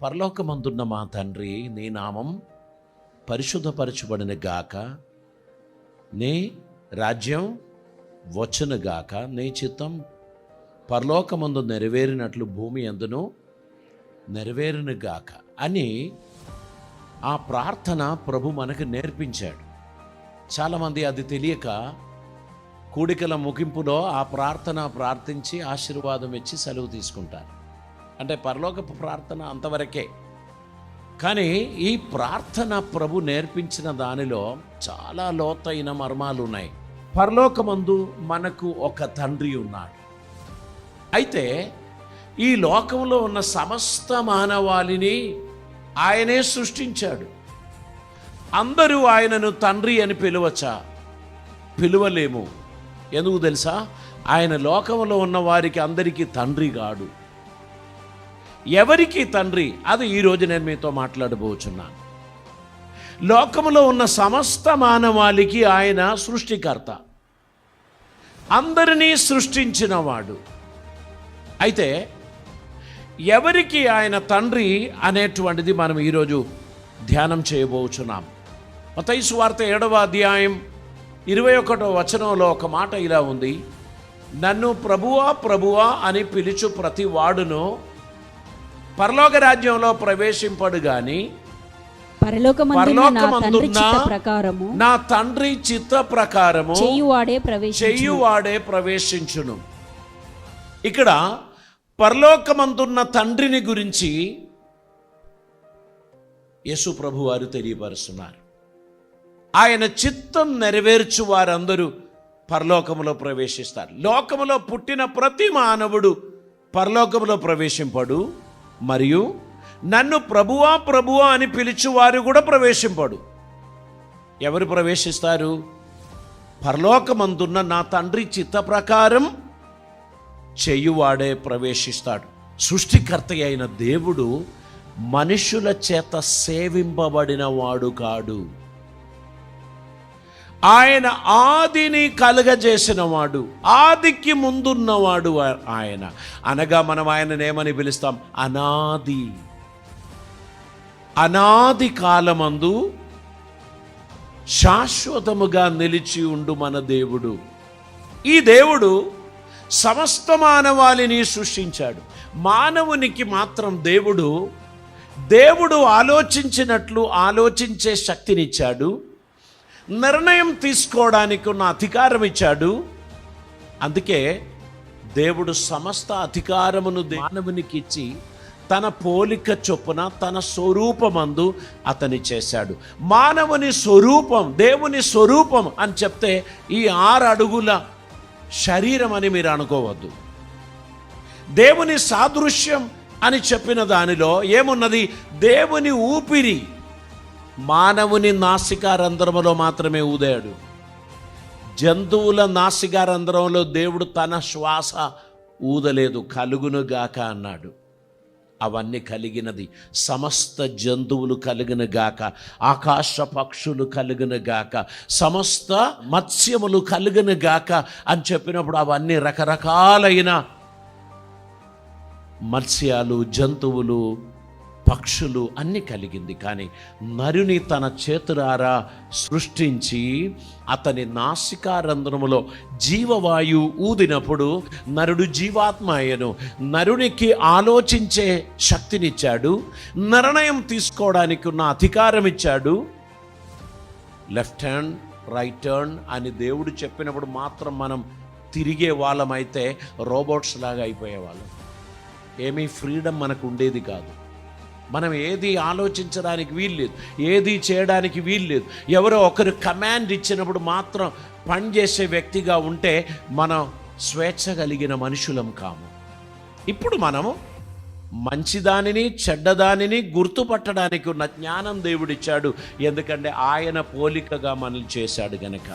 పరలోకమందున్న మా తండ్రి, నీ నామం పరిశుద్ధపరచబడిన గాక, నీ రాజ్యం వచ్చును గాక, నీ చిత్తం పరలోకమందు నెరవేరినట్లు భూమి యందును నెరవేరును గాక అని ఆ ప్రార్థన ప్రభు మనకు నేర్పించాడు. చాలామంది అది తెలియక కూడికల ముగింపులో ఆ ప్రార్థన ప్రార్థించి ఆశీర్వాదం ఇచ్చి సెలవు తీసుకుంటారు. అంటే పరలోకపు ప్రార్థన అంతవరకే. కానీ ఈ ప్రార్థన ప్రభు నేర్పించిన దానిలో చాలా లోతైన మర్మాలు ఉన్నాయి. పరలోకమందు మనకు ఒక తండ్రి ఉన్నాడు. అయితే ఈ లోకంలో ఉన్న సమస్త మానవాళిని ఆయనే సృష్టించాడు. అందరూ ఆయనను తండ్రి అని పిలవచ్చా? పిలవలేము. ఎందుకు తెలుసా? ఆయన లోకంలో ఉన్న వారికి అందరికీ తండ్రి కాడు. ఎవరికి తండ్రి? అది ఈరోజు నేను మీతో మాట్లాడబోచున్నాను. లోకంలో ఉన్న సమస్త మానవాళికి ఆయన సృష్టికర్త, అందరినీ సృష్టించినవాడు. అయితే ఎవరికి ఆయన తండ్రి అనేటువంటిది మనం ఈరోజు ధ్యానం చేయబోచున్నాం. మత్తయి సువార్త 7వ అధ్యాయం 21వ వచనంలో ఒక మాట ఇలా ఉంది: నన్ను ప్రభువా ప్రభువా అని పిలుచు ప్రతి వాడును పరలోక రాజ్యంలో ప్రవేశింపడు గాని పరలోకమందున్న నా తండ్రి చిత్త ప్రకారము చేయువాడే ప్రవేశించును. ఇక్కడ పరలోకమందున్న తండ్రిని గురించి యేసు ప్రభు వారు తెలియపరుస్తున్నారు. ఆయన చిత్తం నెరవేర్చు వారందరూ పరలోకములో ప్రవేశిస్తారు. లోకములో పుట్టిన ప్రతి మానవుడు పరలోకములో ప్రవేశింపడు, మరియు నన్ను ప్రభువా ప్రభువా అని పిలిచేవారు కూడా ప్రవేశింపడు. ఎవరు ప్రవేశిస్తారు? పరలోకమందున్న నా తండ్రి చిత్త ప్రకారం చేయువాడే ప్రవేశిస్తాడు. సృష్టికర్త అయిన దేవుడు మనుషుల చేత సేవింపబడిన వాడు కాడు. ఆయన ఆదిని కలుగజేసిన వాడు, ఆదికి ముందున్నవాడు ఆయన. అనగా మనం ఆయనను ఏమని పిలుస్తాం? అనాది. అనాది కాలమందు శాశ్వతముగా నిలిచి ఉండు మన దేవుడు. ఈ దేవుడు సమస్త మానవాళిని సృష్టించాడు. మానవునికి మాత్రం దేవుడు ఆలోచించినట్లు ఆలోచించే శక్తినిచ్చాడు, నిర్ణయం తీసుకోవడానికి ఉన్న అధికారం ఇచ్చాడు. అందుకే దేవుడు సమస్త అధికారమును మానవునికి ఇచ్చి తన పోలిక చొప్పున తన స్వరూపమందు అతని చేశాడు. మానవుని స్వరూపం, దేవుని స్వరూపం అని చెప్తే ఈ 6 అడుగుల శరీరం అని మీరు అనుకోవద్దు. దేవుని సాదృశ్యం అని చెప్పిన దానిలో ఏమున్నది? దేవుని ఊపిరి మానవుని నాసికారంధ్రములో మాత్రమే ఊదాడు. జంతువుల నాసికారంధ్రంలో దేవుడు తన శ్వాస ఊదలేదు. కలుగునుగాక అన్నాడు. అవన్నీ కలిగినది. సమస్త జంతువులు కలుగును గాక, ఆకాశ పక్షులు కలుగును గాక, సమస్త మత్స్యములు కలుగును గాక అని చెప్పినప్పుడు అవన్నీ రకరకాలైన మత్స్యాలు, జంతువులు, పక్షులు అన్నీ కలిగింది. కానీ నరుని తన చేతులారా సృష్టించి అతని నాసికారంధ్రములో జీవవాయువు ఊదినప్పుడు నరుడు జీవాత్మ అయ్యను. నరునికి ఆలోచించే శక్తినిచ్చాడు, నిర్ణయం తీసుకోవడానికి ఉన్న అధికారం ఇచ్చాడు. లెఫ్ట్ హ్యాండ్, రైట్ హ్యాండ్ అని దేవుడు చెప్పినప్పుడు మాత్రం మనం తిరిగే వాళ్ళమైతే రోబోట్స్ లాగా అయిపోయేవాళ్ళం. ఏమీ ఫ్రీడమ్ మనకు ఉండేది కాదు. మనం ఏది ఆలోచించడానికి వీల్లేదు, ఏది చేయడానికి వీల్లేదు. ఎవరో ఒకరు కమాండ్ ఇచ్చినప్పుడు మాత్రం పనిచేసే వ్యక్తిగా ఉంటే మనం స్వేచ్ఛ కలిగిన మనుషులం కాము. ఇప్పుడు మనము మంచిదానిని చెడ్డదానిని గుర్తుపట్టడానికి ఉన్న జ్ఞానం దేవుడిచ్చాడు. ఎందుకంటే ఆయన పోలికగా మనల్ని చేశాడు గనక.